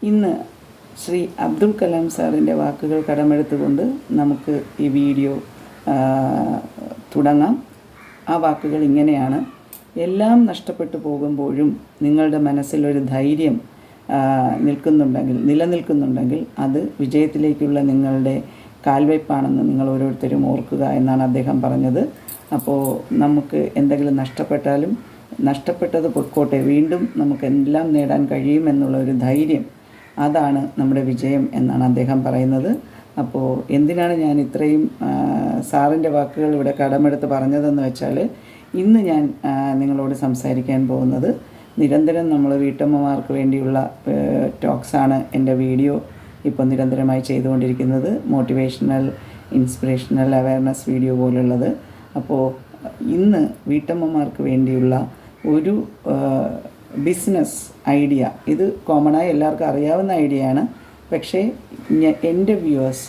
ഇന്ന് ശ്രീ അബ്ദുൽ കലാം സാറിൻ്റെ വാക്കുകൾ കടമെടുത്തുകൊണ്ട് നമുക്ക് ഈ വീഡിയോ തുടങ്ങാം. ആ വാക്കുകൾ ഇങ്ങനെയാണ്: എല്ലാം നഷ്ടപ്പെട്ടു പോകുമ്പോഴും നിങ്ങളുടെ മനസ്സിലൊരു ധൈര്യം നിലനിൽക്കുന്നുണ്ടെങ്കിൽ അത് വിജയത്തിലേക്കുള്ള നിങ്ങളുടെ കാൽവയ്പ്പാണെന്ന് നിങ്ങൾ ഓരോരുത്തരും ഓർക്കുക എന്നാണ് അദ്ദേഹം പറഞ്ഞത്. അപ്പോൾ നമുക്ക് എന്തെങ്കിലും നഷ്ടപ്പെട്ടാലും നഷ്ടപ്പെട്ടത് പൊയ്ക്കോട്ടെ, വീണ്ടും നമുക്ക് എല്ലാം നേടാൻ കഴിയുമെന്നുള്ള ഒരു ധൈര്യം, അതാണ് നമ്മുടെ വിജയം എന്നാണ് അദ്ദേഹം പറയുന്നത്. അപ്പോൾ എന്തിനാണ് ഞാൻ ഇത്രയും സാറിൻ്റെ വാക്കുകൾ ഇവിടെ കടമെടുത്ത് പറഞ്ഞതെന്ന് വെച്ചാൽ, ഇന്ന് ഞാൻ നിങ്ങളോട് സംസാരിക്കാൻ പോകുന്നത് നിരന്തരം നമ്മൾ വീട്ടമ്മമാർക്ക് വേണ്ടിയുള്ള ടോക്സാണ് എൻ്റെ വീഡിയോ ഇപ്പോൾ നിരന്തരമായി ചെയ്തുകൊണ്ടിരിക്കുന്നത്. മോട്ടിവേഷണൽ, ഇൻസ്പിറേഷണൽ, അവയർനെസ് വീഡിയോ പോലുള്ളത്. അപ്പോൾ ഇന്ന് വീട്ടമ്മമാർക്ക് വേണ്ടിയുള്ള ഒരു ബിസിനസ് ഐഡിയ, ഇത് കോമണായി എല്ലാവർക്കും അറിയാവുന്ന ഐഡിയയാണ്. പക്ഷേ എൻ്റെ വ്യൂവേഴ്സ്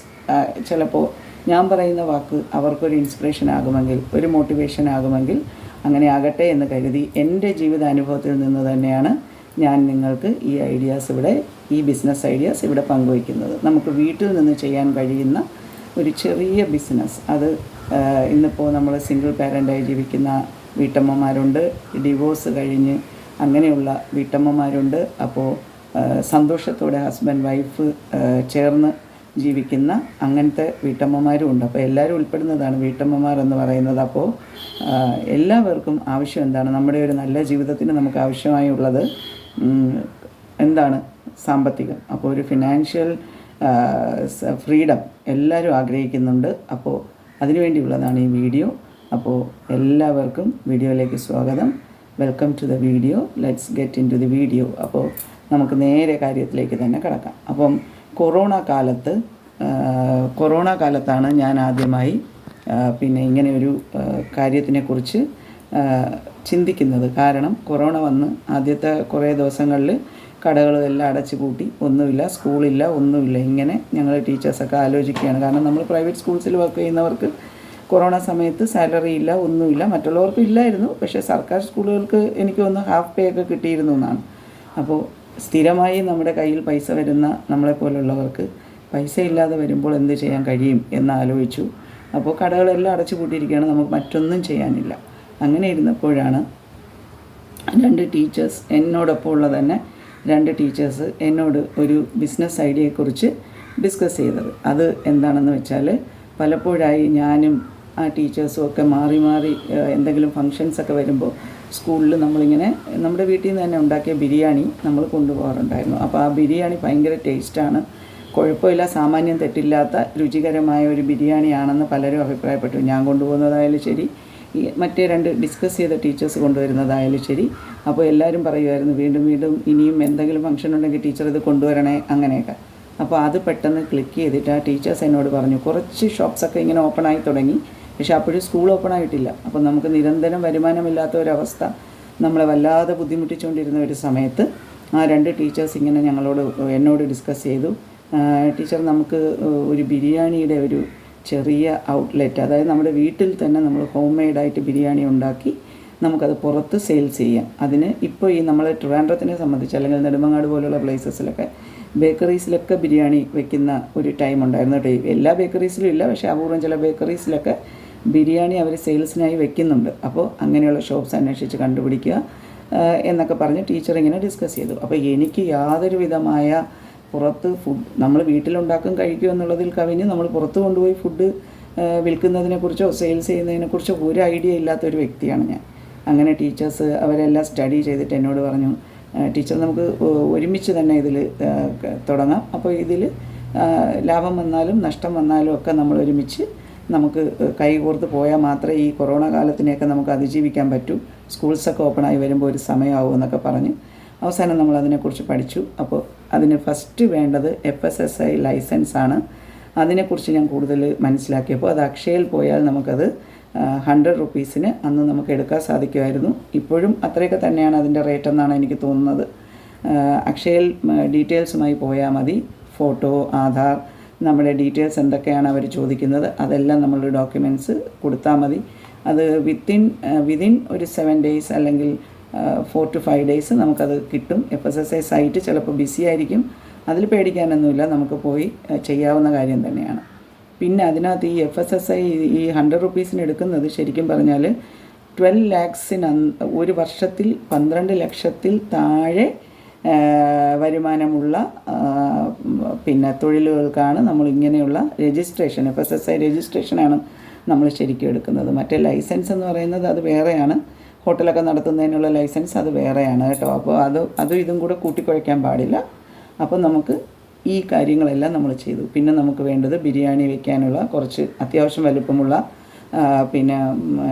ചിലപ്പോൾ ഞാൻ പറയുന്ന വാക്ക് അവർക്കൊരു ഇൻസ്പിറേഷൻ ആകുമെങ്കിൽ, ഒരു മോട്ടിവേഷൻ ആകുമെങ്കിൽ അങ്ങനെ ആകട്ടെ എന്ന് കരുതി എൻ്റെ ജീവിതാനുഭവത്തിൽ നിന്ന് തന്നെയാണ് ഞാൻ നിങ്ങൾക്ക് ഈ ഐഡിയാസ് ഇവിടെ, ഈ ബിസിനസ് ഐഡിയാസ് ഇവിടെ പങ്കുവയ്ക്കുന്നത്. നമുക്ക് വീട്ടിൽ നിന്ന് ചെയ്യാൻ കഴിയുന്ന ഒരു ചെറിയ ബിസിനസ്. അത് ഇന്നിപ്പോൾ നമ്മൾ സിംഗിൾ പാരൻ്റായി ജീവിക്കുന്ന വീട്ടമ്മമാരുണ്ട്, ഡിവോഴ്സ് കഴിഞ്ഞ് അങ്ങനെയുള്ള വീട്ടമ്മമാരുണ്ട്. അപ്പോൾ സന്തോഷത്തോടെ ഹസ്ബൻഡ് വൈഫ് ചേർന്ന് ജീവിക്കുന്ന അങ്ങനത്തെ വീട്ടമ്മമാരും ഉണ്ട്. അപ്പോൾ എല്ലാവരും ഉൾപ്പെടുന്നതാണ് വീട്ടമ്മമാർ എന്ന് പറയുന്നത്. അപ്പോൾ എല്ലാവർക്കും ആവശ്യം എന്താണ്? നമ്മുടെ ഒരു നല്ല ജീവിതത്തിന് നമുക്ക് ആവശ്യമായുള്ളത് എന്താണ്? സാമ്പത്തികം. അപ്പോൾ ഒരു ഫിനാൻഷ്യൽ ഫ്രീഡം എല്ലാവരും ആഗ്രഹിക്കുന്നുണ്ട്. അപ്പോൾ അതിനുവേണ്ടിയുള്ളതാണ് ഈ വീഡിയോ. അപ്പോൾ എല്ലാവർക്കും വീഡിയോയിലേക്ക് സ്വാഗതം. Welcome to the video. Let's get into the video. അപ്പോൾ നമുക്ക് നേരെ കാര്യത്തിലേക്ക് തന്നെ കിടക്കാം. അപ്പം കൊറോണ കാലത്താണ് ഞാൻ ആദ്യമായി പിന്നെ ഇങ്ങനെ ഒരു കാര്യത്തിനെക്കുറിച്ച് ചിന്തിക്കുന്നത്. കാരണം കൊറോണ വന്ന് ആദ്യത്തെ കുറേ ദിവസങ്ങളിൽ കടകളെല്ലാം അടച്ചു പൂട്ടി, ഒന്നുമില്ല, സ്കൂളില്ല, ഒന്നുമില്ല. ഇങ്ങനെ ഞങ്ങൾ ടീച്ചേഴ്സൊക്കെ ആലോചിക്കുകയാണ്. കാരണം നമ്മൾ പ്രൈവറ്റ് സ്കൂൾസിൽ വർക്ക് ചെയ്യുന്നവർക്ക് കൊറോണ സമയത്ത് സാലറി ഇല്ല, ഒന്നുമില്ല. മറ്റുള്ളവർക്ക് ഇല്ലായിരുന്നു, പക്ഷേ സർക്കാർ സ്കൂളുകൾക്ക് എനിക്ക് തോന്നുന്നു ഹാഫ് പേ ഒക്കെ കിട്ടിയിരുന്നു എന്നാണ്. അപ്പോൾ സ്ഥിരമായി നമ്മുടെ കയ്യിൽ പൈസ വരുന്ന നമ്മളെപ്പോലുള്ളവർക്ക് പൈസ ഇല്ലാതെ വരുമ്പോൾ എന്ത് ചെയ്യാൻ കഴിയും എന്ന് ആലോചിച്ചു. അപ്പോൾ കടകളെല്ലാം അടച്ചു പൂട്ടിയിരിക്കുകയാണ്, നമുക്ക് മറ്റൊന്നും ചെയ്യാനില്ല. അങ്ങനെ ഇരുന്നപ്പോഴാണ് രണ്ട് ടീച്ചേഴ്സ്, എന്നോടൊപ്പം ഉള്ള തന്നെ രണ്ട് ടീച്ചേഴ്സ് എന്നോട് ഒരു ബിസിനസ് ഐഡിയയെക്കുറിച്ച് ഡിസ്കസ് ചെയ്തത്. അത് എന്താണെന്ന് വെച്ചാൽ, പലപ്പോഴായി ഞാനും ആ ടീച്ചേഴ്സും ഒക്കെ മാറി മാറി എന്തെങ്കിലും ഫങ്ഷൻസൊക്കെ വരുമ്പോൾ സ്കൂളിൽ നമ്മളിങ്ങനെ നമ്മുടെ വീട്ടിൽ നിന്ന് തന്നെ ഉണ്ടാക്കിയ ബിരിയാണി നമ്മൾ കൊണ്ടുപോകാറുണ്ടായിരുന്നു. അപ്പോൾ ആ ബിരിയാണി ഭയങ്കര ടേസ്റ്റാണ്, കുഴപ്പമില്ല, സാമാന്യം തെറ്റില്ലാത്ത രുചികരമായ ഒരു ബിരിയാണിയാണെന്ന് പലരും അഭിപ്രായപ്പെട്ടു. ഞാൻ കൊണ്ടുപോകുന്നതായാലും ശരി, ഈ മറ്റേ രണ്ട് ഡിസ്കസ് ചെയ്ത ടീച്ചേഴ്സ് കൊണ്ടുവരുന്നതായാലും ശരി. അപ്പോൾ എല്ലാവരും പറയുമായിരുന്നു, വീണ്ടും വീണ്ടും ഇനിയും എന്തെങ്കിലും ഫംഗ്ഷൻ ഉണ്ടെങ്കിൽ ടീച്ചർ ഇത് കൊണ്ടുവരണേ, അങ്ങനെയൊക്കെ. അപ്പോൾ അത് പെട്ടെന്ന് ക്ലിക്ക് ചെയ്തിട്ട് ആ ടീച്ചേഴ്സ് എന്നോട് പറഞ്ഞു, കുറച്ച് ഷോപ്സൊക്കെ ഇങ്ങനെ ഓപ്പണായി തുടങ്ങി, പക്ഷേ അപ്പോഴും സ്കൂൾ ഓപ്പൺ ആയിട്ടില്ല. അപ്പോൾ നമുക്ക് നിരന്തരം വരുമാനമില്ലാത്ത ഒരവസ്ഥ നമ്മളെ വല്ലാതെ ബുദ്ധിമുട്ടിച്ചുകൊണ്ടിരുന്ന ഒരു സമയത്ത് ആ രണ്ട് ടീച്ചേഴ്സ് ഇങ്ങനെ എന്നോട് ഡിസ്കസ് ചെയ്തു. ടീച്ചർ, നമുക്ക് ഒരു ബിരിയാണിയുടെ ഒരു ചെറിയ ഔട്ട്ലെറ്റ്, അതായത് നമ്മുടെ വീട്ടിൽ തന്നെ നമ്മൾ ഹോം മെയ്ഡായിട്ട് ബിരിയാണി ഉണ്ടാക്കി നമുക്കത് പുറത്ത് സെയിൽസ് ചെയ്യാം. അതിന് ഇപ്പോൾ ഈ നമ്മൾ ട്രിവാൻഡ്രത്തിനെ സംബന്ധിച്ച്, അല്ലെങ്കിൽ നെടുമങ്ങാട് പോലുള്ള പ്ലേസസിലൊക്കെ ബേക്കറീസിലൊക്കെ ബിരിയാണി വെക്കുന്ന ഒരു ടൈം ഉണ്ടായിരുന്നു കേട്ടോ. എല്ലാ ബേക്കറീസിലും ഇല്ല, പക്ഷേ അപൂർവം ചില ബേക്കറീസിലൊക്കെ ബിരിയാണി അവർ സെയിൽസിനായി വെക്കുന്നുണ്ട്. അപ്പോൾ അങ്ങനെയുള്ള ഷോപ്സ് അന്വേഷിച്ച് കണ്ടുപിടിക്കുക എന്നൊക്കെ പറഞ്ഞ് ടീച്ചർ ഇങ്ങനെ ഡിസ്കസ് ചെയ്തു. അപ്പോൾ എനിക്ക് യാതൊരു വിധമായ പുറത്ത് ഫുഡ് നമ്മൾ വീട്ടിലുണ്ടാക്കും കഴിക്കുക എന്നുള്ളതിൽ കവിഞ്ഞ് നമ്മൾ പുറത്ത് കൊണ്ടുപോയി ഫുഡ് വിൽക്കുന്നതിനെക്കുറിച്ചോ സെയിൽസ് ചെയ്യുന്നതിനെക്കുറിച്ചോ ഒരു ഐഡിയ ഇല്ലാത്തൊരു വ്യക്തിയാണ് ഞാൻ. അങ്ങനെ ടീച്ചേഴ്സ് അവരെല്ലാം സ്റ്റഡി ചെയ്തിട്ട് എന്നോട് പറഞ്ഞു, ടീച്ചർ, നമുക്ക് ഒരുമിച്ച് തന്നെ ഇതിൽ തുടങ്ങാം. അപ്പോൾ ഇതിൽ ലാഭം വന്നാലും നഷ്ടം വന്നാലും ഒക്കെ നമ്മൾ ഒരുമിച്ച് നമുക്ക് കൈകോർത്ത് പോയാൽ മാത്രമേ ഈ കൊറോണ കാലത്തിനെയൊക്കെ നമുക്ക് അതിജീവിക്കാൻ പറ്റൂ. സ്കൂൾസൊക്കെ ഓപ്പണായി വരുമ്പോൾ ഒരു സമയമാവും എന്നൊക്കെ പറഞ്ഞ് അവസാനം നമ്മൾ അതിനെക്കുറിച്ച് പഠിച്ചു. അപ്പോൾ അതിന് ഫസ്റ്റ് വേണ്ടത് FSSAI ലൈസൻസാണ്. അതിനെക്കുറിച്ച് ഞാൻ കൂടുതൽ മനസ്സിലാക്കിയപ്പോൾ അത് അക്ഷയയിൽ പോയാൽ നമുക്കത് 100 റുപ്പീസിന് അന്ന് നമുക്ക് എടുക്കാൻ സാധിക്കുമായിരുന്നു. ഇപ്പോഴും അത്രയൊക്കെ തന്നെയാണ് അതിൻ്റെ റേറ്റ് എന്നാണ് എനിക്ക് തോന്നുന്നത്. അക്ഷയയിൽ ഡീറ്റെയിൽസുമായി പോയാൽ മതി. ഫോട്ടോ, ആധാർ, നമ്മുടെ ഡീറ്റെയിൽസ് എന്തൊക്കെയാണ് അവർ ചോദിക്കുന്നത് അതെല്ലാം നമ്മൾ ഡോക്യുമെൻറ്റ്സ് കൊടുത്താൽ മതി. അത് വിതിൻ ഒരു 7 days അല്ലെങ്കിൽ 4 to 5 days നമുക്കത് കിട്ടും. FSSAI സൈറ്റ് ചിലപ്പോൾ ബിസി ആയിരിക്കും, അതിൽ പേടിക്കാനൊന്നുമില്ല, നമുക്ക് പോയി ചെയ്യാവുന്ന കാര്യം തന്നെയാണ്. പിന്നെ അതിനകത്ത് ഈ FSSI ഈ 100 റുപ്പീസിന് എടുക്കുന്നത് ശരിക്കും പറഞ്ഞാൽ 12 ലാക്സിന് ഒരു വർഷത്തിൽ 12 ലക്ഷത്തിൽ താഴെ വരുമാനമുള്ള പിന്നെ തൊഴിലുകൾക്കാണ് നമ്മൾ ഇങ്ങനെയുള്ള രജിസ്ട്രേഷൻ, FSSI രജിസ്ട്രേഷനാണ് നമ്മൾ ശരിക്കും എടുക്കുന്നത്. മറ്റേ ലൈസൻസ് എന്ന് പറയുന്നത് അത് വേറെയാണ്, ഹോട്ടലൊക്കെ നടത്തുന്നതിനുള്ള ലൈസൻസ് അത് വേറെയാണ് കേട്ടോ. അപ്പോൾ അതും ഇതും കൂടെ കൂട്ടിക്കുഴയ്ക്കാൻ പാടില്ല. അപ്പോൾ നമുക്ക് ഈ കാര്യങ്ങളെല്ലാം നമ്മൾ ചെയ്തു. പിന്നെ നമുക്ക് വേണ്ടത് ബിരിയാണി വെക്കാനുള്ള കുറച്ച് അത്യാവശ്യം വലുപ്പമുള്ള പിന്നെ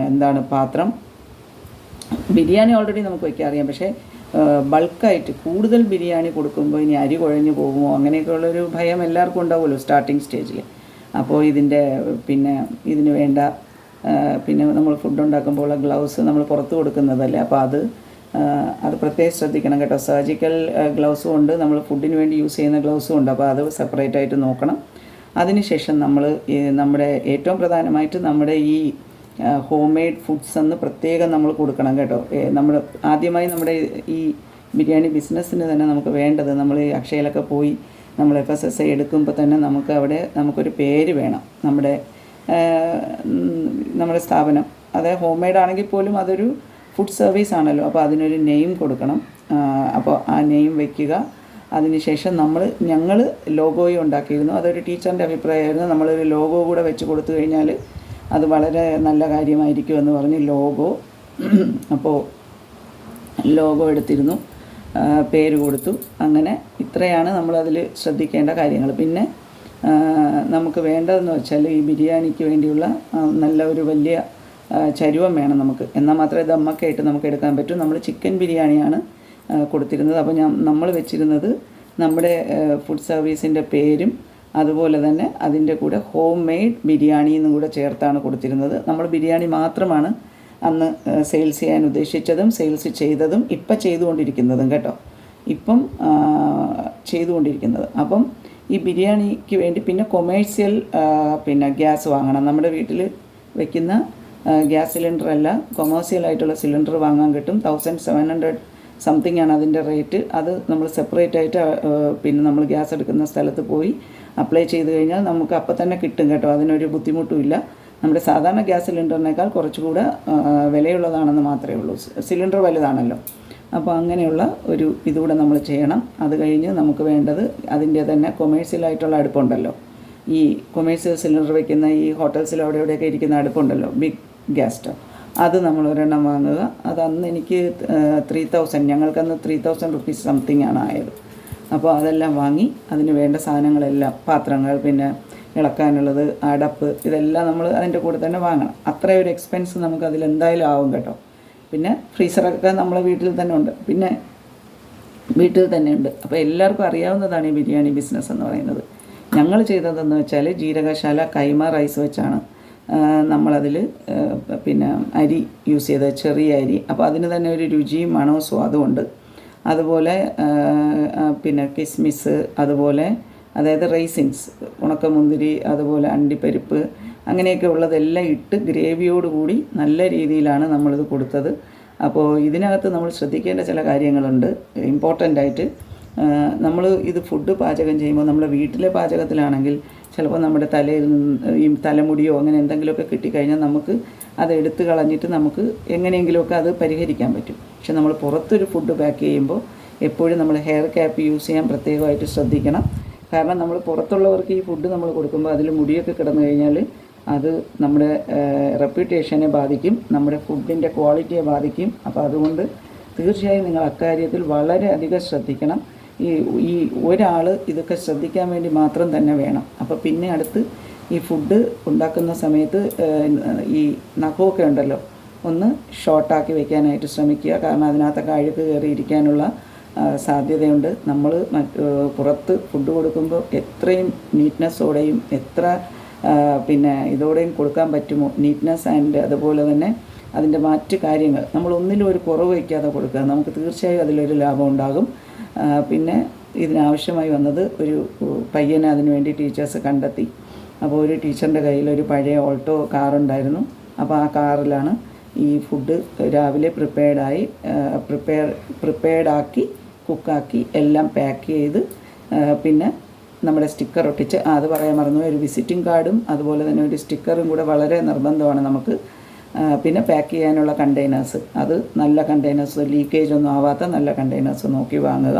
പാത്രം. ബിരിയാണി ഓൾറെഡി നമുക്ക് വയ്ക്കാൻ അറിയാം, പക്ഷേ ബൾക്കായിട്ട് കൂടുതൽ ബിരിയാണി കൊടുക്കുമ്പോൾ ഇനി അരി കുഴഞ്ഞു പോകുമോ അങ്ങനെയൊക്കെയുള്ളൊരു ഭയം എല്ലാവർക്കും ഉണ്ടാവുമല്ലോ സ്റ്റാർട്ടിങ് സ്റ്റേജിൽ. അപ്പോൾ ഇതിന് വേണ്ട പിന്നെ നമ്മൾ ഫുഡ് ഉണ്ടാക്കുമ്പോൾ ഗ്ലൗസ് നമ്മൾ പുറത്ത് കൊടുക്കുന്നതല്ലേ, അപ്പോൾ അത് പ്രത്യേകം ശ്രദ്ധിക്കണം കേട്ടോ. സർജിക്കൽ ഗ്ലൗസും ഉണ്ട്, നമ്മൾ ഫുഡിന് വേണ്ടി യൂസ് ചെയ്യുന്ന ഗ്ലൗസും ഉണ്ട്. അപ്പോൾ അത് സെപ്പറേറ്റ് ആയിട്ട് നോക്കണം. അതിനുശേഷം നമ്മുടെ ഏറ്റവും പ്രധാനമായിട്ട് നമ്മുടെ ഈ ഹോം മെയ്ഡ് ഫുഡ്സ് എന്ന് പ്രത്യേകം നമ്മൾ കൊടുക്കണം കേട്ടോ. ആദ്യമായി നമ്മുടെ ഈ ബിരിയാണി ബിസിനസ്സിന് തന്നെ നമുക്ക് വേണ്ടത്, നമ്മൾ ഈ അക്ഷയയിലൊക്കെ പോയി നമ്മൾ FSSI എടുക്കുമ്പോൾ തന്നെ നമുക്കൊരു പേര് വേണം. നമ്മുടെ സ്ഥാപനം അത് ഹോം മെയ്ഡ് ആണെങ്കിൽ പോലും അതൊരു ഫുഡ് സർവീസ് ആണല്ലോ, അപ്പോൾ അതിനൊരു നെയിം കൊടുക്കണം. അപ്പോൾ ആ നെയിം വയ്ക്കുക. അതിനുശേഷം ഞങ്ങൾ ലോഗോയും ഉണ്ടാക്കിയിരുന്നു. അതൊരു ടീച്ചറിൻ്റെ അഭിപ്രായമായിരുന്നു. നമ്മളൊരു ലോഗോ കൂടെ വെച്ച് കൊടുത്തു കഴിഞ്ഞാൽ അത് വളരെ നല്ല കാര്യമായിരിക്കുമെന്ന് പറഞ്ഞ് അപ്പോൾ ലോഗോ എടുത്തിരുന്നു, പേര് കൊടുത്തു. അങ്ങനെ ഇത്രയാണ് നമ്മളതിൽ ശ്രദ്ധിക്കേണ്ട കാര്യങ്ങൾ. പിന്നെ നമുക്ക് വേണ്ടതെന്ന് വെച്ചാൽ ഈ ബിരിയാണിക്ക് വേണ്ടിയുള്ള നല്ല ഒരു വലിയ ചരുവം വേണം നമുക്ക്. എന്നാൽ മാത്രമേ ദമ്മൊക്കെ ആയിട്ട് നമുക്ക് എടുക്കാൻ പറ്റൂ. നമ്മൾ ചിക്കൻ ബിരിയാണിയാണ് കൊടുത്തിരുന്നത്. അപ്പോൾ നമ്മൾ വെച്ചിരുന്നത് നമ്മുടെ ഫുഡ് സർവീസിൻ്റെ പേരും അതുപോലെ തന്നെ അതിൻ്റെ കൂടെ ഹോം മെയ്ഡ് ബിരിയാണി എന്നും കൂടെ ചേർത്താണ് കൊടുത്തിരുന്നത്. നമ്മൾ ബിരിയാണി മാത്രമാണ് അന്ന് സെയിൽസ് ചെയ്യാൻ ഉദ്ദേശിച്ചതും സെയിൽസ് ചെയ്തതും ഇപ്പം ചെയ്തുകൊണ്ടിരിക്കുന്നതും കേട്ടോ. ഇപ്പം ചെയ്തുകൊണ്ടിരിക്കുന്നത്. അപ്പം ഈ ബിരിയാണിക്ക് വേണ്ടി പിന്നെ കൊമേഴ്സ്യൽ ഗ്യാസ് വാങ്ങണം. നമ്മുടെ വീട്ടിൽ വയ്ക്കുന്ന ഗ്യാസ് സിലിണ്ടറല്ല, കൊമേഴ്സ്യലായിട്ടുള്ള സിലിണ്ടർ വാങ്ങാൻ കിട്ടും. 1700 സംതിങ് ആണ് അതിൻ്റെ റേറ്റ്. അത് നമ്മൾ സെപ്പറേറ്റ് ആയിട്ട് നമ്മൾ ഗ്യാസ് എടുക്കുന്ന സ്ഥലത്ത് പോയി അപ്ലൈ ചെയ്ത് കഴിഞ്ഞാൽ നമുക്ക് അപ്പം തന്നെ കിട്ടും കേട്ടോ. അതിനൊരു ബുദ്ധിമുട്ടുമില്ല. നമ്മുടെ സാധാരണ ഗ്യാസ് സിലിണ്ടറിനേക്കാൾ കുറച്ചുകൂടെ വിലയുള്ളതാണെന്ന് മാത്രമേ ഉള്ളൂ. സിലിണ്ടർ വലുതാണല്ലോ. അപ്പോൾ അങ്ങനെയുള്ള ഒരു ഇതുകൂടെ നമ്മൾ ചെയ്യണം. അത് കഴിഞ്ഞ് നമുക്ക് വേണ്ടത് അതിൻ്റെ തന്നെ കൊമേഴ്സ്യലായിട്ടുള്ള അടുപ്പുണ്ടല്ലോ, ഈ കൊമേഴ്സ്യൽ സിലിണ്ടർ വയ്ക്കുന്ന ഈ ഹോട്ടൽസിൽ അവിടെയൊക്കെ ഇരിക്കുന്ന അടുപ്പുണ്ടല്ലോ, ബിഗ് ഗ്യാസ് സ്റ്റവ്. അത് നമ്മൾ ഒരെണ്ണം വാങ്ങുക. അതന്ന് എനിക്ക് 3000, ഞങ്ങൾക്കന്ന് 3000 റുപ്പീസ് സംതിങ് ആണ് ആയത്. അപ്പോൾ അതെല്ലാം വാങ്ങി അതിന് വേണ്ട സാധനങ്ങളെല്ലാം, പാത്രങ്ങൾ, പിന്നെ ഇളക്കാനുള്ളത്, അടപ്പ്, ഇതെല്ലാം നമ്മൾ അതിൻ്റെ കൂടെ തന്നെ വാങ്ങണം. അത്രയൊരു എക്സ്പെൻസ് നമുക്ക് അതിലെന്തായാലും ആവും കേട്ടോ. പിന്നെ ഫ്രീസറൊക്കെ നമ്മളെ വീട്ടിൽ തന്നെ ഉണ്ട്. അപ്പോൾ എല്ലാവർക്കും അറിയാവുന്നതാണ് ഈ ബിരിയാണി ബിസിനസ് എന്ന് പറയുന്നത്. ഞങ്ങൾ ചെയ്തതെന്ന് വെച്ചാൽ ജീരകശാല കൈമ റൈസ് വെച്ചാണ് നമ്മളതിൽ അരി യൂസ് ചെയ്തത്, ചെറിയ അരി. അപ്പോൾ അതിന് തന്നെ ഒരു രുചിയും മണവും സ്വാദും ഉണ്ട്. അതുപോലെ കിസ്മിസ്, അതുപോലെ അതായത് റൈസിൻസ്, ഉണക്കമുന്തിരി, അതുപോലെ അണ്ടിപ്പരിപ്പ്, അങ്ങനെയൊക്കെ ഉള്ളതെല്ലാം ഇട്ട് ഗ്രേവിയോടുകൂടി നല്ല രീതിയിലാണ് നമ്മളിത് കൊടുത്തത്. അപ്പോൾ ഇതിനകത്ത് നമ്മൾ ശ്രദ്ധിക്കേണ്ട ചില കാര്യങ്ങളുണ്ട് ഇമ്പോർട്ടൻ്റായിട്ട്. നമ്മൾ ഇത് ഫുഡ് പാചകം ചെയ്യുമ്പോൾ നമ്മുടെ വീട്ടിലെ പാചകത്തിലാണെങ്കിൽ ചിലപ്പോൾ നമ്മുടെ തലയിൽ ഈ തലമുടിയോ അങ്ങനെ എന്തെങ്കിലുമൊക്കെ കിട്ടിക്കഴിഞ്ഞാൽ നമുക്ക് അത് എടുത്ത് കളഞ്ഞിട്ട് നമുക്ക് എങ്ങനെയെങ്കിലുമൊക്കെ അത് പരിഹരിക്കാൻ പറ്റും. പക്ഷെ നമ്മൾ പുറത്തൊരു ഫുഡ് പാക്ക് ചെയ്യുമ്പോൾ എപ്പോഴും നമ്മൾ ഹെയർ ക്യാപ്പ് യൂസ് ചെയ്യാൻ പ്രത്യേകമായിട്ട് ശ്രദ്ധിക്കണം. കാരണം നമ്മൾ പുറത്തുള്ളവർക്ക് ഈ ഫുഡ് നമ്മൾ കൊടുക്കുമ്പോൾ അതിൽ മുടിയൊക്കെ കിടന്നു കഴിഞ്ഞാൽ അത് നമ്മുടെ റെപ്യൂട്ടേഷനെ ബാധിക്കും, നമ്മുടെ ഫുഡിൻ്റെ ക്വാളിറ്റിയെ ബാധിക്കും. അപ്പോൾ അതുകൊണ്ട് തീർച്ചയായും നിങ്ങൾ അക്കാര്യത്തിൽ വളരെയധികം ശ്രദ്ധിക്കണം. ഈ ഒരാൾ ഇതൊക്കെ ശ്രദ്ധിക്കാൻ വേണ്ടി മാത്രം തന്നെ വേണം. അപ്പോൾ പിന്നെ അടുത്ത് ഈ ഫുഡ് ഉണ്ടാക്കുന്ന സമയത്ത് ഈ നഖമൊക്കെ ഉണ്ടല്ലോ ഒന്ന് ഷോർട്ടാക്കി വെക്കാനായിട്ട് ശ്രമിക്കുക. കാരണം അതിനകത്തൊക്കെ അഴുക്ക് കയറിയിരിക്കാനുള്ള സാധ്യതയുണ്ട്. നമ്മൾ പുറത്ത് ഫുഡ് കൊടുക്കുമ്പോൾ എത്രയും നീറ്റ്നെസ്സോടെയും എത്ര ഇതോടെയും കൊടുക്കാൻ പറ്റുമോ, നീറ്റ്നെസ് ആൻഡ് അതുപോലെ തന്നെ അതിൻ്റെ മറ്റ് കാര്യങ്ങൾ നമ്മൾ ഒന്നിലും ഒരു കുറവ് വയ്ക്കാതെ കൊടുക്കുക. നമുക്ക് തീർച്ചയായും അതിലൊരു ലാഭം ഉണ്ടാകും. പിന്നെ ഇതിനാവശ്യമായി വന്നത് ഒരു പയ്യനെ അതിനുവേണ്ടി ടീച്ചേഴ്സ് കണ്ടെത്തി. അപ്പോൾ ഒരു ടീച്ചറിൻ്റെ കയ്യിൽ ഒരു പഴയ ഓൾട്ടോ കാറുണ്ടായിരുന്നു. അപ്പോൾ ആ കാറിലാണ് ഈ ഫുഡ് രാവിലെ പ്രിപ്പയർഡാക്കി കുക്കാക്കി എല്ലാം പാക്ക് ചെയ്ത് പിന്നെ നമ്മുടെ സ്റ്റിക്കർ ഒട്ടിച്ച് അത് പറയാൻ മറന്നു, ഒരു വിസിറ്റിംഗ് കാർഡും അതുപോലെ തന്നെ ഒരു സ്റ്റിക്കറും കൂടെ വളരെ നിർബന്ധമാണ് നമുക്ക്. പിന്നെ പാക്ക് ചെയ്യാനുള്ള കണ്ടെയ്നേഴ്സ്, അത് നല്ല കണ്ടെയ്നേഴ്സ്, ലീക്കേജ് ഒന്നും ആവാത്ത നല്ല കണ്ടെയ്നേഴ്സ് നോക്കി വാങ്ങുക.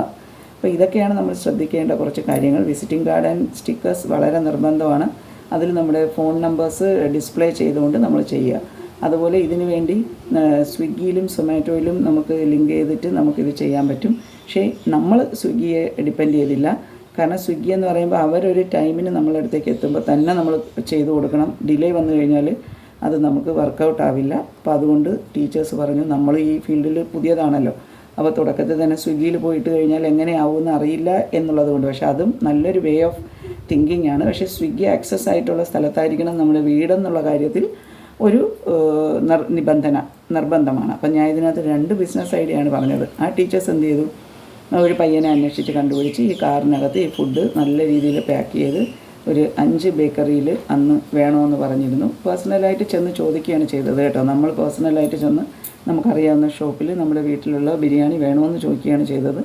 അപ്പോൾ ഇതൊക്കെയാണ് നമ്മൾ ശ്രദ്ധിക്കേണ്ട കുറച്ച് കാര്യങ്ങൾ. വിസിറ്റിംഗ് കാർഡ് ആൻഡ് സ്റ്റിക്കേഴ്സ് വളരെ നിർബന്ധമാണ്. അതിൽ നമ്മുടെ ഫോൺ നമ്പേഴ്സ് ഡിസ്പ്ലേ ചെയ്തുകൊണ്ട് നമ്മൾ ചെയ്യുക. അതുപോലെ ഇതിനു വേണ്ടി സ്വിഗ്ഗിയിലും സൊമാറ്റോയിലും നമുക്ക് ലിങ്ക് ചെയ്തിട്ട് നമുക്കിത് ചെയ്യാൻ പറ്റും. പക്ഷേ നമ്മൾ സ്വിഗ്ഗിയെ ഡിപ്പെൻഡ് ചെയ്തില്ല. കാരണം സ്വിഗ്ഗി എന്ന് പറയുമ്പോൾ അവരൊരു ടൈമിന് നമ്മളെ അടുത്തേക്ക് എത്തുമ്പോൾ തന്നെ നമ്മൾ ചെയ്തു കൊടുക്കണം. ഡിലേ വന്നു കഴിഞ്ഞാൽ അത് നമുക്ക് വർക്കൗട്ട് ആവില്ല. അപ്പോൾ അതുകൊണ്ട് ടീച്ചേഴ്സ് പറഞ്ഞു, നമ്മൾ ഈ ഫീൽഡിൽ പുതിയതാണല്ലോ, അപ്പോൾ തുടക്കത്തിൽ തന്നെ സ്വിഗ്ഗിയിൽ പോയിട്ട് കഴിഞ്ഞാൽ എങ്ങനെയാവുമെന്ന് അറിയില്ല എന്നുള്ളത് കൊണ്ട്. പക്ഷേ അതും നല്ലൊരു വേ ഓഫ് തിങ്കിങ് ആണ്. പക്ഷേ സ്വിഗ്ഗി ആക്സസ് ആയിട്ടുള്ള സ്ഥലത്തായിരിക്കണം നമ്മുടെ വീടെന്നുള്ള കാര്യത്തിൽ ഒരു നിർബന്ധമാണ്. അപ്പം ഞാൻ ഇതിനകത്ത് 2 ബിസിനസ് ഐഡിയയാണ് പറഞ്ഞത്. ആ ടീച്ചേഴ്സ് എന്ത് ചെയ്തു, ഒരു പയ്യനെ അന്വേഷിച്ച് കണ്ടുപിടിച്ച് ഈ കാറിനകത്ത് ഈ ഫുഡ് നല്ല രീതിയിൽ പാക്ക് ചെയ്ത് ഒരു 5 ബേക്കറിയിൽ അന്ന് വേണമെന്ന് പറഞ്ഞിരുന്നു. പേഴ്സണലായിട്ട് ചെന്ന് ചോദിക്കുകയാണ് ചെയ്തത് കേട്ടോ. നമ്മൾ പേഴ്സണലായിട്ട് ചെന്ന് നമുക്കറിയാവുന്ന ഷോപ്പിൽ നമ്മുടെ വീട്ടിലുള്ള ബിരിയാണി വേണമെന്ന് ചോദിക്കുകയാണ് ചെയ്തത്.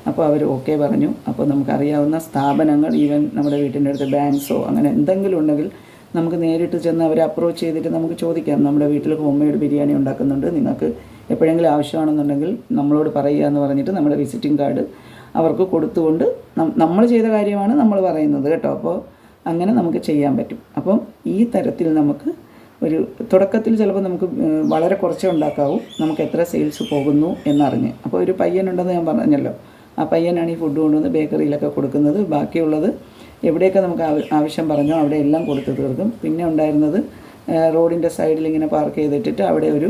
അപ്പോൾ അവർ ഓക്കെ പറഞ്ഞു. അപ്പോൾ നമുക്കറിയാവുന്ന സ്ഥാപനങ്ങൾ, ഈവൻ നമ്മുടെ വീട്ടിൻ്റെ അടുത്ത് ബാങ്ക്സോ അങ്ങനെ എന്തെങ്കിലും ഉണ്ടെങ്കിൽ നമുക്ക് നേരിട്ട് ചെന്ന് അവരെ അപ്രോച്ച് ചെയ്തിട്ട് നമുക്ക് ചോദിക്കാം, നമ്മുടെ വീട്ടിൽ ഹോം മെയ്ഡ് ബിരിയാണി ഉണ്ടാക്കുന്നുണ്ട്, നിങ്ങൾക്ക് എപ്പോഴെങ്കിലും ആവശ്യമാണെന്നുണ്ടെങ്കിൽ നമ്മളോട് പറയുക എന്ന് പറഞ്ഞിട്ട് നമ്മുടെ വിസിറ്റിംഗ് കാർഡ് അവർക്ക് കൊടുത്തുകൊണ്ട് നമ്മൾ ചെയ്ത കാര്യമാണ് നമ്മൾ പറയുന്നത് കേട്ടോ. അപ്പോൾ അങ്ങനെ നമുക്ക് ചെയ്യാൻ പറ്റും. അപ്പം ഈ തരത്തിൽ നമുക്ക് ഒരു തുടക്കത്തിൽ ചിലപ്പോൾ നമുക്ക് വളരെ കുറച്ചേ ഉണ്ടാക്കാവൂ, നമുക്ക് എത്ര സെയിൽസ് പോകുന്നു എന്നറിഞ്ഞ്. അപ്പോൾ ഒരു പയ്യനുണ്ടെന്ന് ഞാൻ പറഞ്ഞല്ലോ, ആ പയ്യനാണ് ഈ ഫുഡ് കൊണ്ടുവന്ന് ബേക്കറിയിലൊക്കെ കൊടുക്കുന്നത്. ബാക്കിയുള്ളത് എവിടെയൊക്കെ നമുക്ക് ആവശ്യം പറഞ്ഞോ അവിടെ എല്ലാം കൊടുത്തു തീർക്കും. പിന്നെ ഉണ്ടായിരുന്നത് റോഡിൻ്റെ സൈഡിൽ ഇങ്ങനെ പാർക്ക് ചെയ്തിട്ടിട്ട് അവിടെ ഒരു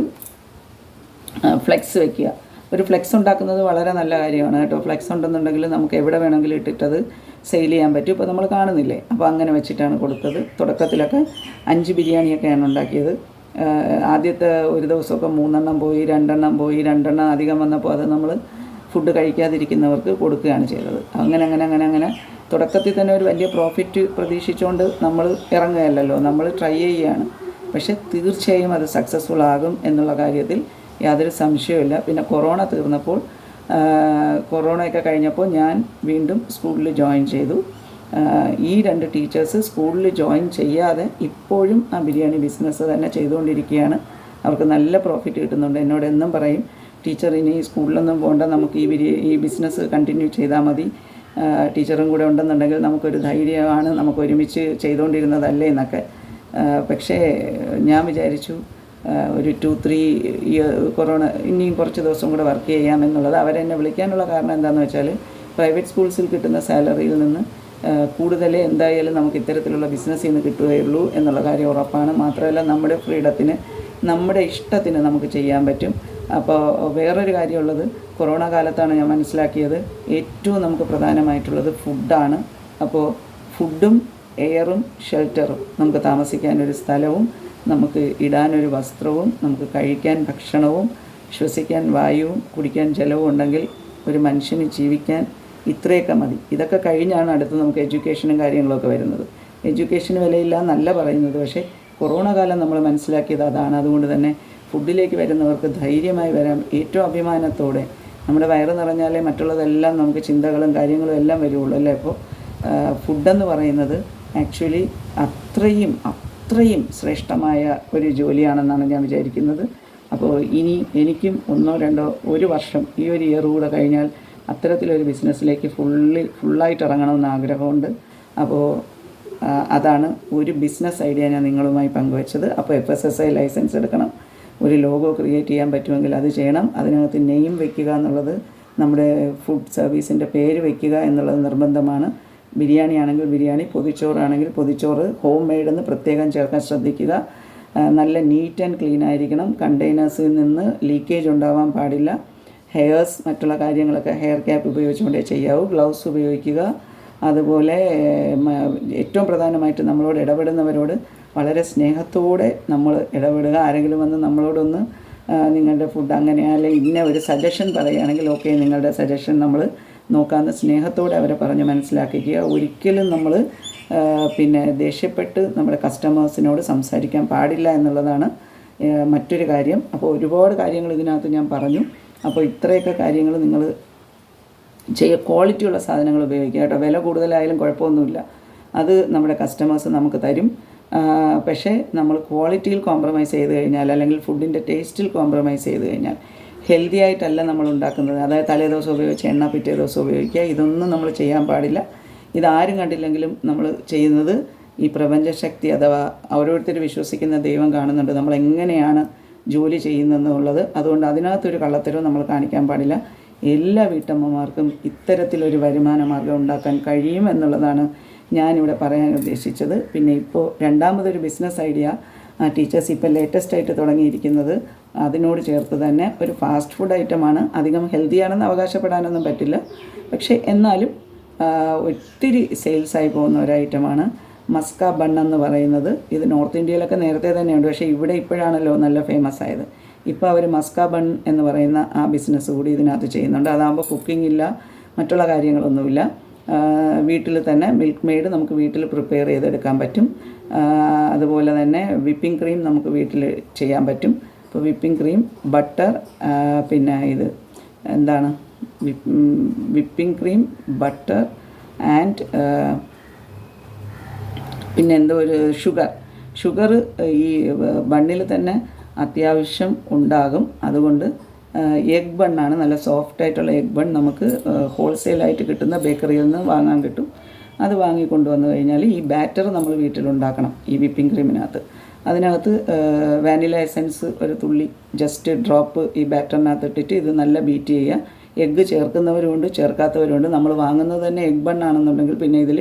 ഫ്ലെക്സ് വയ്ക്കുക. ഒരു ഫ്ലെക്സ് ഉണ്ടാക്കുന്നത് വളരെ നല്ല കാര്യമാണ് കേട്ടോ. ഫ്ലെക്സ് ഉണ്ടെന്നുണ്ടെങ്കിൽ നമുക്ക് എവിടെ വേണമെങ്കിലും ഇട്ടിട്ടത് സെയിൽ ചെയ്യാൻ പറ്റും. ഇപ്പോൾ നമ്മൾ കാണുന്നില്ലേ, അപ്പോൾ അങ്ങനെ വെച്ചിട്ടാണ് കൊടുത്തത്. തുടക്കത്തിലൊക്കെ 5 ബിരിയാണിയൊക്കെയാണ് ഉണ്ടാക്കിയത്. ആദ്യത്തെ ഒരു ദിവസമൊക്കെ 3 എണ്ണം പോയി, 2 എണ്ണം പോയി, 2 എണ്ണം അധികം വന്നപ്പോൾ അത് നമ്മൾ ഫുഡ് കഴിക്കാതിരിക്കുന്നവർക്ക് കൊടുക്കുകയാണ് ചെയ്തത്. അങ്ങനെ തുടക്കത്തിൽ തന്നെ ഒരു വലിയ പ്രോഫിറ്റ് പ്രതീക്ഷിച്ചുകൊണ്ട് നമ്മൾ ഇറങ്ങുകയല്ലല്ലോ, നമ്മൾ ട്രൈ ചെയ്യുകയാണ്. പക്ഷേ തീർച്ചയായും അത് സക്സസ്ഫുൾ ആകും എന്നുള്ള കാര്യത്തിൽ യാതൊരു സംശയവുമില്ല. പിന്നെ കൊറോണ തീർന്നപ്പോൾ, കൊറോണയൊക്കെ കഴിഞ്ഞപ്പോൾ ഞാൻ വീണ്ടും സ്കൂളിൽ ജോയിൻ ചെയ്തു. ഈ 2 ടീച്ചേഴ്സ് സ്കൂളിൽ ജോയിൻ ചെയ്യാതെ ഇപ്പോഴും ആ ബിരിയാണി ബിസിനസ് തന്നെ ചെയ്തുകൊണ്ടിരിക്കുകയാണ്. അവർക്ക് നല്ല പ്രോഫിറ്റ് കിട്ടുന്നുണ്ട്. എന്നോട് എന്നും പറയും, ടീച്ചർ ഇനി സ്കൂളിലൊന്നും പോകണ്ട, നമുക്ക് ഈ ബിസിനസ് കണ്ടിന്യൂ ചെയ്താൽ മതി, ടീച്ചറും കൂടെ ഉണ്ടെന്നുണ്ടെങ്കിൽ നമുക്കൊരു ധൈര്യമാണ്, നമുക്ക് ഒരുമിച്ച് ചെയ്തുകൊണ്ടിരുന്നതല്ലേ എന്നൊക്കെ. പക്ഷേ ഞാൻ വിചാരിച്ചു ഒരു 2-3 കൊറോണ ഇനിയും കുറച്ച് ദിവസം കൂടെ വർക്ക് ചെയ്യാമെന്നുള്ളത്. അവരെന്നെ വിളിക്കാനുള്ള കാരണം എന്താണെന്ന് വെച്ചാൽ, പ്രൈവറ്റ് സ്കൂൾസിൽ കിട്ടുന്ന സാലറിയിൽ നിന്ന് കൂടുതൽ എന്തായാലും നമുക്ക് ഇത്തരത്തിലുള്ള ബിസിനസ്സിൽ നിന്ന് കിട്ടുകയുള്ളൂ എന്നുള്ള കാര്യം ഉറപ്പാണ്. മാത്രമല്ല നമ്മുടെ ഫ്രീഡത്തിന്, നമ്മുടെ ഇഷ്ടത്തിന് നമുക്ക് ചെയ്യാൻ പറ്റും. അപ്പോൾ വേറൊരു കാര്യമുള്ളത്, കൊറോണ കാലത്താണ് ഞാൻ മനസ്സിലാക്കിയത്, ഏറ്റവും നമുക്ക് പ്രധാനമായിട്ടുള്ളത് ഫുഡാണ്. അപ്പോൾ ഫുഡും എയറും ഷെൽട്ടറും, നമുക്ക് താമസിക്കാനൊരു സ്ഥലവും നമുക്ക് ഇടാനൊരു വസ്ത്രവും നമുക്ക് കഴിക്കാൻ ഭക്ഷണവും ശ്വസിക്കാൻ വായുവും കുടിക്കാൻ ജലവും ഉണ്ടെങ്കിൽ ഒരു മനുഷ്യന് ജീവിക്കാൻ ഇത്രയൊക്കെ മതി. ഇതൊക്കെ കഴിഞ്ഞാണ് അടുത്ത് നമുക്ക് എഡ്യൂക്കേഷനും കാര്യങ്ങളൊക്കെ വരുന്നത്. എഡ്യൂക്കേഷന് വിലയില്ല എന്നല്ല പറയുന്നത്, പക്ഷേ കൊറോണ കാലം നമ്മൾ മനസ്സിലാക്കിയത് അതാണ്. അതുകൊണ്ട് തന്നെ ഫുഡിലേക്ക് വരുന്നവർക്ക് ധൈര്യമായി വരാം, ഏറ്റവും അഭിമാനത്തോടെ. നമ്മുടെ വയറ് നിറഞ്ഞാലേ മറ്റുള്ളതെല്ലാം നമുക്ക് ചിന്തകളും കാര്യങ്ങളും എല്ലാം വരുള്ളൂ അല്ലേ. അപ്പോൾ ഫുഡെന്ന് പറയുന്നത് ആക്ച്വലി അത്രയും ശ്രേഷ്ഠമായ ഒരു ജോലിയാണെന്നാണ് ഞാൻ വിചാരിക്കുന്നത്. അപ്പോൾ ഇനി എനിക്കും 1-2 ഒരു വർഷം, ഈ ഒരു ഇയർ കൂടെ കഴിഞ്ഞാൽ അത്തരത്തിലൊരു ബിസിനസ്സിലേക്ക് ഫുള്ളായിട്ട് ഇറങ്ങണമെന്ന് ആഗ്രഹമുണ്ട്. അപ്പോൾ അതാണ് ഒരു ബിസിനസ് ഐഡിയ ഞാൻ നിങ്ങളുമായി പങ്കുവച്ചത്. അപ്പോൾ FSSAI ലൈസൻസ് എടുക്കണം, ഒരു ലോഗോ ക്രിയേറ്റ് ചെയ്യാൻ പറ്റുമെങ്കിൽ അത് ചെയ്യണം. അതിനകത്ത് നെയിം വയ്ക്കുക എന്നുള്ളത്, നമ്മുടെ ഫുഡ് സർവീസിൻ്റെ പേര് വയ്ക്കുക എന്നുള്ളത് നിർബന്ധമാണ്. ബിരിയാണി ആണെങ്കിൽ ബിരിയാണി, പൊതിച്ചോറാണെങ്കിൽ പൊതിച്ചോറ്, ഹോം മെയ്ഡ് എന്ന് പ്രത്യേകം ചേർക്കാൻ ശ്രദ്ധിക്കുക. നല്ല നീറ്റ് ആൻഡ് ക്ലീൻ ആയിരിക്കണം. കണ്ടെയ്നേഴ്സിൽ നിന്ന് ലീക്കേജ് ഉണ്ടാവാൻ പാടില്ല. ഹെയർസ്, മറ്റുള്ള കാര്യങ്ങളൊക്കെ ഹെയർ ക്യാപ്പ് ഉപയോഗിച്ചുകൊണ്ടേ ചെയ്യാവൂ. ഗ്ലൗസ് ഉപയോഗിക്കുക. അതുപോലെ ഏറ്റവും പ്രധാനമായിട്ട് നമ്മളോട് ഇടപെടുന്നവരോട് വളരെ സ്നേഹത്തോടെ നമ്മൾ ഇടപെടുക. ആരെങ്കിലും വന്ന് നമ്മളോടൊന്ന് നിങ്ങളുടെ ഫുഡ് അങ്ങനെയല്ല ഇന്ന ഒരു സജഷൻ പറയുകയാണെങ്കിൽ ഓക്കെ, നിങ്ങളുടെ സജഷൻ നമ്മൾ നോക്കാമെന്ന് സ്നേഹത്തോടെ അവരെ പറഞ്ഞ് മനസ്സിലാക്കിക്കുക. ഒരിക്കലും നമ്മൾ ദേഷ്യപ്പെട്ട് നമ്മുടെ കസ്റ്റമേഴ്സിനോട് സംസാരിക്കാൻ പാടില്ല എന്നുള്ളതാണ് മറ്റൊരു കാര്യം. അപ്പോൾ ഒരുപാട് കാര്യങ്ങൾ ഇതിനകത്ത് ഞാൻ പറഞ്ഞു. അപ്പോൾ ഇത്രയൊക്കെ കാര്യങ്ങൾ നിങ്ങൾ ക്വാളിറ്റിയുള്ള സാധനങ്ങൾ ഉപയോഗിക്കുക കേട്ടോ. വില കൂടുതലായാലും കുഴപ്പമൊന്നുമില്ല, അത് നമ്മുടെ കസ്റ്റമേഴ്സ് നമുക്ക് തരും. പക്ഷേ നമ്മൾ ക്വാളിറ്റിയിൽ കോംപ്രമൈസ് ചെയ്ത് കഴിഞ്ഞാൽ, അല്ലെങ്കിൽ ഫുഡിൻ്റെ ടേസ്റ്റിൽ കോംപ്രമൈസ് ചെയ്ത് കഴിഞ്ഞാൽ, ഹെൽത്തി ആയിട്ടല്ല നമ്മൾ ഉണ്ടാക്കുന്നത്. അതായത് തലേദിവസം ഉപയോഗിച്ച എണ്ണ പിറ്റേ ദിവസം ഉപയോഗിക്കുക, ഇതൊന്നും നമ്മൾ ചെയ്യാൻ പാടില്ല. ഇതാരും കണ്ടില്ലെങ്കിലും നമ്മൾ ചെയ്യുന്നത് ഈ പ്രപഞ്ചശക്തി അഥവാ ഓരോരുത്തർ വിശ്വസിക്കുന്ന ദൈവം കാണുന്നുണ്ട് നമ്മൾ എങ്ങനെയാണ് ജോലി ചെയ്യുന്നതെന്നുള്ളത്. അതുകൊണ്ട് അതിനകത്തൊരു കള്ളത്തരവും നമ്മൾ കാണിക്കാൻ പാടില്ല. എല്ലാ വീട്ടമ്മമാർക്കും ഇത്തരത്തിലൊരു വരുമാന മാർഗ്ഗം ഉണ്ടാക്കാൻ കഴിയും എന്നുള്ളതാണ് ഞാനിവിടെ പറയാൻ ഉദ്ദേശിച്ചത്. പിന്നെ ഇപ്പോൾ രണ്ടാമതൊരു ബിസിനസ് ഐഡിയ ടീച്ചേഴ്സ് ഇപ്പോൾ ലേറ്റസ്റ്റായിട്ട് തുടങ്ങിയിരിക്കുന്നത് അതിനോട് ചേർത്ത് തന്നെ ഒരു ഫാസ്റ്റ് ഫുഡ് ഐറ്റമാണ്. അധികം ഹെൽത്തിയാണെന്ന് അവകാശപ്പെടാനൊന്നും പറ്റില്ല, പക്ഷേ എന്നാലും ഒത്തിരി സെയിൽസായി പോകുന്ന ഒരു ഐറ്റമാണ് മസ്ക ബൺ എന്ന് പറയുന്നത്. ഇത് നോർത്ത് ഇന്ത്യയിലൊക്കെ നേരത്തെ തന്നെയുണ്ട്, പക്ഷേ ഇവിടെ ഇപ്പോഴാണല്ലോ നല്ല ഫേമസ് ആയത്. ഇപ്പോൾ അവർ മസ്ക ബൺ എന്ന് പറയുന്ന ആ ബിസിനസ് കൂടി ഇതിനകത്ത് ചെയ്യുന്നുണ്ട്. അതാകുമ്പോൾ കുക്കിംഗ് ഇല്ല, മറ്റുള്ള കാര്യങ്ങളൊന്നുമില്ല. വീട്ടിൽ തന്നെ മിൽക്ക് മെയ്ഡ് നമുക്ക് വീട്ടിൽ പ്രിപ്പയർ ചെയ്തെടുക്കാൻ പറ്റും. അതുപോലെ തന്നെ വിപ്പിംഗ് ക്രീം നമുക്ക് വീട്ടിൽ ചെയ്യാൻ പറ്റും. ഇപ്പോൾ വിപ്പിംഗ് ക്രീം, ബട്ടർ, പിന്നെ ഇത് എന്താണ് വിപ്പിംഗ് ക്രീം, ബട്ടർ ആൻഡ് പിന്നെ എന്തോ ഒരു ഷുഗർ ഈ ബണ്ണിൽ തന്നെ അത്യാവശ്യം ഉണ്ടാകും. അതുകൊണ്ട് എഗ് ബണ്ണാണ്, നല്ല സോഫ്റ്റായിട്ടുള്ള എഗ് ബൺ നമുക്ക് ഹോൾസെയിലായിട്ട് കിട്ടുന്ന ബേക്കറിയിൽ നിന്ന് വാങ്ങാൻ കിട്ടും. അത് വാങ്ങിക്കൊണ്ടുവന്നു കഴിഞ്ഞാൽ ഈ ബാറ്റർ നമ്മൾ വീട്ടിലുണ്ടാക്കണം. ഈ വിപ്പിംഗ് ക്രീമിനകത്ത് അതിനകത്ത് വാനില എസൻസ് ഒരു തുള്ളി ജസ്റ്റ് ഡ്രോപ്പ് ഈ ബാറ്ററിനകത്ത് ഇട്ടിട്ട് ഇത് നല്ല ബീറ്റ് ചെയ്യുക. എഗ്ഗ് ചേർക്കുന്നവരുമുണ്ട്, ചേർക്കാത്തവരുമുണ്ട്. നമ്മൾ വാങ്ങുന്നത് തന്നെ എഗ് ബണ്ണാണെന്നുണ്ടെങ്കിൽ പിന്നെ ഇതിൽ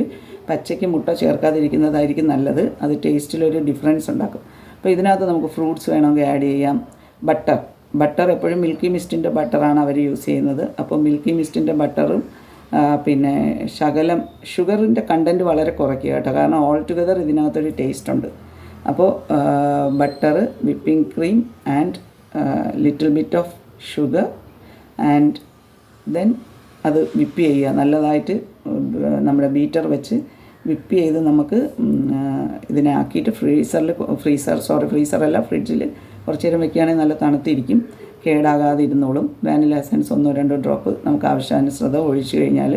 പച്ചയ്ക്ക് മുട്ട ചേർക്കാതിരിക്കുന്നതായിരിക്കും നല്ലത്. അത് ടേസ്റ്റിലൊരു ഡിഫറൻസ് ഉണ്ടാക്കും. അപ്പോൾ ഇതിനകത്ത് നമുക്ക് ഫ്രൂട്ട്സ് വേണമെങ്കിൽ ആഡ് ചെയ്യാം. ബട്ടർ എപ്പോഴും മിൽക്കി മിസ്റ്റിൻ്റെ ബട്ടറാണ് അവർ യൂസ് ചെയ്യുന്നത്. അപ്പോൾ മിൽക്കി മിസ്റ്റിൻ്റെ ബട്ടറും പിന്നെ ശകലം ഷുഗറിൻ്റെ കണ്ടൻറ്റ് വളരെ കുറയ്ക്കുക കേട്ടോ, കാരണം ഓൾ ടുഗദർ ഇതിനകത്തൊരു ടേസ്റ്റ് ഉണ്ട്. അപ്പോൾ butter, whipping cream and little bit of sugar and then അത് വിപ്പ് ചെയ്യുക നല്ലതായിട്ട്. നമ്മുടെ ബീറ്റർ വെച്ച് വിപ്പ് ചെയ്ത് നമുക്ക് ഇതിനെ ആക്കിയിട്ട് ഫ്രീസറല്ല ഫ്രിഡ്ജിൽ കുറച്ച് നേരം വെക്കുകയാണെങ്കിൽ നല്ല തണുത്തിരിക്കും, കേടാകാതെ ഇരുന്നോളും. വാനില എസൻസ് 1-2 ഡ്രോപ്പ് നമുക്ക് ആവശ്യാനുസൃതം ഒഴിച്ചു കഴിഞ്ഞാൽ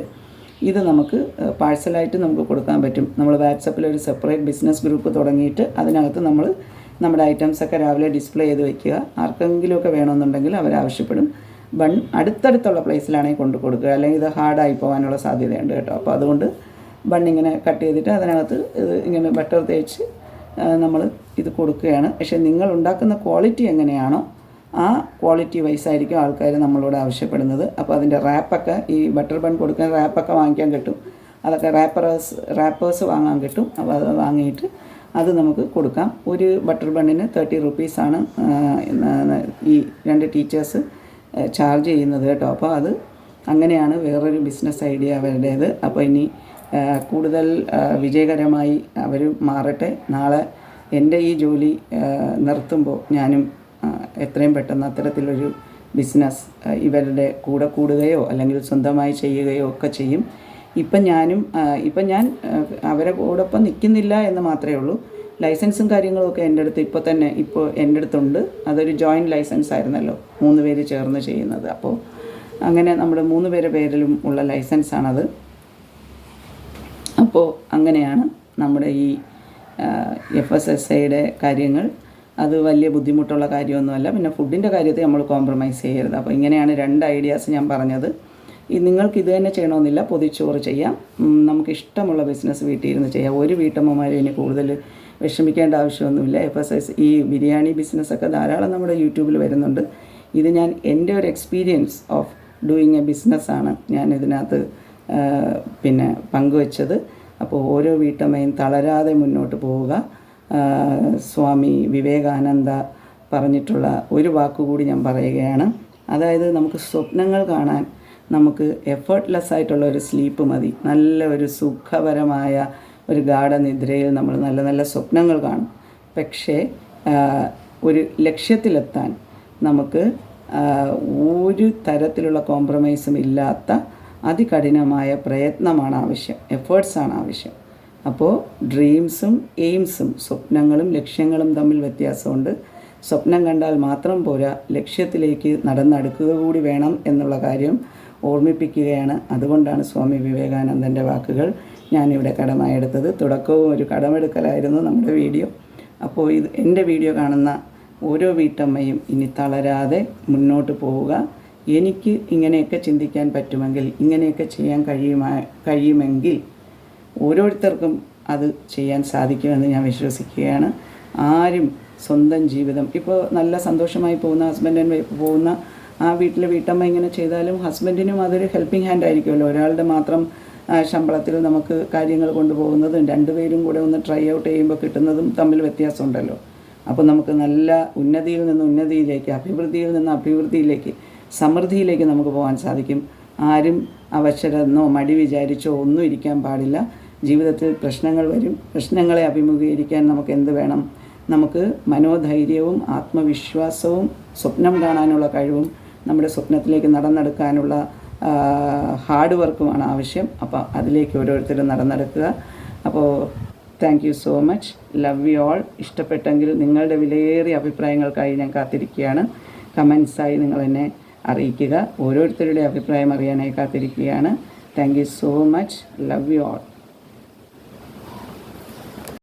ഇത് നമുക്ക് പാഴ്സലായിട്ട് നമുക്ക് കൊടുക്കാൻ പറ്റും. നമ്മൾ വാട്സപ്പിൽ ഒരു സെപ്പറേറ്റ് ബിസിനസ് ഗ്രൂപ്പ് തുടങ്ങിയിട്ട് അതിനകത്ത് നമ്മൾ നമ്മുടെ ഐറ്റംസൊക്കെ രാവിലെ ഡിസ്പ്ലേ ചെയ്ത് വയ്ക്കുക. ആർക്കെങ്കിലുമൊക്കെ വേണമെന്നുണ്ടെങ്കിൽ അവരാവശ്യപ്പെടും. ബൺ അടുത്തടുത്തുള്ള പ്ലേസിലാണെങ്കിൽ കൊണ്ട് കൊടുക്കുക, അല്ലെങ്കിൽ ഇത് ഹാർഡായി പോകാനുള്ള സാധ്യതയുണ്ട് കേട്ടോ. അപ്പോൾ അതുകൊണ്ട് ബണ്ണിങ്ങനെ കട്ട് ചെയ്തിട്ട് അതിനകത്ത് ഇത് ഇങ്ങനെ ബട്ടർ തേച്ച് നമ്മൾ ഇത് കൊടുക്കുകയാണ്. പക്ഷേ നിങ്ങൾ ഉണ്ടാക്കുന്ന ക്വാളിറ്റി എങ്ങനെയാണോ ആ ക്വാളിറ്റി വൈസായിരിക്കും ആൾക്കാർ നമ്മളോട് ആവശ്യപ്പെടുന്നത്. അപ്പോൾ അതിൻ്റെ റാപ്പൊക്കെ ഈ ബട്ടർ ബൺ കൊടുക്കുന്ന റാപ്പൊക്കെ വാങ്ങിക്കാൻ കിട്ടും. അതൊക്കെ റാപ്പേഴ്സ് വാങ്ങാൻ കിട്ടും. അപ്പോൾ അത് വാങ്ങിയിട്ട് അത് നമുക്ക് കൊടുക്കാം. ഒരു ബട്ടർ ബണ്ണിന് 30 റുപ്പീസാണ് ഈ 2 ടീച്ചേഴ്സ് ചാർജ് ചെയ്യുന്നത് കേട്ടോ. അപ്പോൾ അത് അങ്ങനെയാണ് വേറൊരു ബിസിനസ് ഐഡിയ അവരുടേത്. അപ്പോൾ ഇനി കൂടുതൽ വിജയകരമായി അവർ മാറട്ടെ. നാളെ എൻ്റെ ഈ ജോലി നിർത്തുമ്പോൾ ഞാനും എത്രയും പെട്ടെന്ന് അത്തരത്തിലൊരു ബിസിനസ് ഇവരുടെ കൂടെ കൂടുകയോ അല്ലെങ്കിൽ സ്വന്തമായി ചെയ്യുകയോ ഒക്കെ ചെയ്യും. ഇപ്പം ഞാൻ അവരെ കൂടൊപ്പം നിൽക്കുന്നില്ല എന്ന് മാത്രമേ ഉള്ളൂ. ലൈസൻസും കാര്യങ്ങളുമൊക്കെ ഇപ്പോൾ എൻ്റെ അടുത്തുണ്ട്. അതൊരു ജോയിൻറ്റ് ലൈസൻസ് ആയിരുന്നല്ലോ, 3 പേര് ചേർന്ന് ചെയ്യുന്നത്. അപ്പോൾ അങ്ങനെ നമ്മുടെ 3 പേരുടെ പേരിലും ഉള്ള ലൈസൻസാണത്. അപ്പോൾ അങ്ങനെയാണ് നമ്മുടെ ഈ FSSAIയുടെ കാര്യങ്ങൾ. അത് വലിയ ബുദ്ധിമുട്ടുള്ള കാര്യമൊന്നുമല്ല. പിന്നെ ഫുഡിൻ്റെ കാര്യത്തിൽ നമ്മൾ കോംപ്രമൈസ് ചെയ്യരുത്. അപ്പോൾ ഇങ്ങനെയാണ് 2 ഐഡിയാസ് ഞാൻ പറഞ്ഞത്. നിങ്ങൾക്ക് ഇത് തന്നെ ചെയ്യണമെന്നില്ല, പൊതിച്ചോറ് ചെയ്യാം. നമുക്ക് ഇഷ്ടമുള്ള ബിസിനസ് വീട്ടിൽ ഇരുന്ന് ചെയ്യാം. ഒരു വീട്ടമ്മമാരും ഇനി കൂടുതൽ വിഷമിക്കേണ്ട ആവശ്യമൊന്നുമില്ല. ഈ ബിരിയാണി ബിസിനസ്സൊക്കെ ധാരാളം നമ്മുടെ യൂട്യൂബിൽ വരുന്നുണ്ട്. ഇത് ഞാൻ എൻ്റെ ഒരു എക്സ്പീരിയൻസ് ഓഫ് ഡൂയിങ് എ ബിസിനസ്സാണ് ഞാൻ ഇതിനകത്ത് പിന്നെ പങ്കുവച്ചത്. അപ്പോൾ ഓരോ വീട്ടമ്മയും തളരാതെ മുന്നോട്ട് പോവുക. സ്വാമി വിവേകാനന്ദ പറഞ്ഞിട്ടുള്ള ഒരു വാക്കുകൂടി ഞാൻ പറയുകയാണ്. അതായത് നമുക്ക് സ്വപ്നങ്ങൾ കാണാൻ നമുക്ക് എഫേർട്ട്ലെസ് ആയിട്ടുള്ള ഒരു സ്ലീപ്പ് മതി. നല്ല ഒരു സുഖപരമായ ഒരു ഗാഢനിദ്രയിൽ നമ്മൾ നല്ല നല്ല സ്വപ്നങ്ങൾ കാണും. പക്ഷേ ഒരു ലക്ഷ്യത്തിലെത്താൻ നമുക്ക് ഒരു തരത്തിലുള്ള കോംപ്രമൈസും ഇല്ലാത്ത അതികഠിനമായ പ്രയത്നമാണ് ആവശ്യം, എഫേർട്സാണ് ആവശ്യം. അപ്പോൾ ഡ്രീംസും എയിംസും സ്വപ്നങ്ങളും ലക്ഷ്യങ്ങളും തമ്മിൽ വ്യത്യാസമുണ്ട്. സ്വപ്നം കണ്ടാൽ മാത്രം പോരാ, ലക്ഷ്യത്തിലേക്ക് നടന്നെടുക്കുക കൂടി വേണം എന്നുള്ള കാര്യം ഓർമ്മിപ്പിക്കുകയാണ്. അതുകൊണ്ടാണ് സ്വാമി വിവേകാനന്ദൻ്റെ വാക്കുകൾ ഞാനിവിടെ കടമായെടുത്തത്. തുടക്കവും ഒരു കടമെടുക്കലായിരുന്നു നമ്മുടെ വീഡിയോ. അപ്പോൾ എൻ്റെ വീഡിയോ കാണുന്ന ഓരോ വീട്ടമ്മയും ഇനി തളരാതെ മുന്നോട്ട് പോവുക. എനിക്ക് ഇങ്ങനെയൊക്കെ ചിന്തിക്കാൻ പറ്റുമെങ്കിൽ, ഇങ്ങനെയൊക്കെ ചെയ്യാൻ കഴിയുമെങ്കിൽ ഓരോരുത്തർക്കും അത് ചെയ്യാൻ സാധിക്കുമെന്ന് ഞാൻ വിശ്വസിക്കുകയാണ്. ആരും സ്വന്തം ജീവിതം ഇപ്പോൾ നല്ല സന്തോഷമായി പോകുന്ന ഹസ്ബൻഡ് ആൻഡ് വൈഫ് പോകുന്ന ആ വീട്ടിലെ വീട്ടമ്മ ഇങ്ങനെ ചെയ്താലും ഹസ്ബൻഡിനും അതൊരു ഹെൽപ്പിംഗ് ഹാൻഡ് ആയിരിക്കുമല്ലോ. ഒരാളുടെ മാത്രം ശമ്പളത്തിൽ നമുക്ക് കാര്യങ്ങൾ കൊണ്ടുപോകുന്നതും രണ്ടുപേരും കൂടെ ഒന്ന് ട്രൈ ഔട്ട് ചെയ്യുമ്പോൾ കിട്ടുന്നതും തമ്മിൽ വ്യത്യാസമുണ്ടല്ലോ. അപ്പോൾ നമുക്ക് നല്ല ഉന്നതിയിൽ നിന്ന് ഉന്നതിയിലേക്ക്, അഭിവൃദ്ധിയിൽ നിന്ന് അഭിവൃദ്ധിയിലേക്ക്, സമൃദ്ധിയിലേക്ക് നമുക്ക് പോകാൻ സാധിക്കും. ആരും അവശരെന്നോ മടി വിചാരിച്ചോ ഒന്നും ഇരിക്കാൻ പാടില്ല. ജീവിതത്തിൽ പ്രശ്നങ്ങൾ വരും. പ്രശ്നങ്ങളെ അഭിമുഖീകരിക്കാൻ നമുക്ക് എന്ത് വേണം? നമുക്ക് മനോധൈര്യവും ആത്മവിശ്വാസവും സ്വപ്നം കാണാനുള്ള കഴിവും നമ്മുടെ സ്വപ്നത്തിലേക്ക് നടന്നെടുക്കാനുള്ള ഹാർഡ് വർക്കുമാണ് ആവശ്യം. അപ്പോൾ അതിലേക്ക് ഓരോരുത്തരും നടന്നെടുക്കുക. അപ്പോൾ thank you so much. Love you all. ഇഷ്ടപ്പെട്ടെങ്കിൽ നിങ്ങളുടെ വിലയേറിയ അഭിപ്രായങ്ങൾക്കായി ഞാൻ കാത്തിരിക്കുകയാണ്. കമൻസായി നിങ്ങളെന്നെ അറിയിക്കുക. ഓരോരുത്തരുടെ അഭിപ്രായം അറിയാനായി കാത്തിരിക്കുകയാണ്. Thank you so much. Love you all.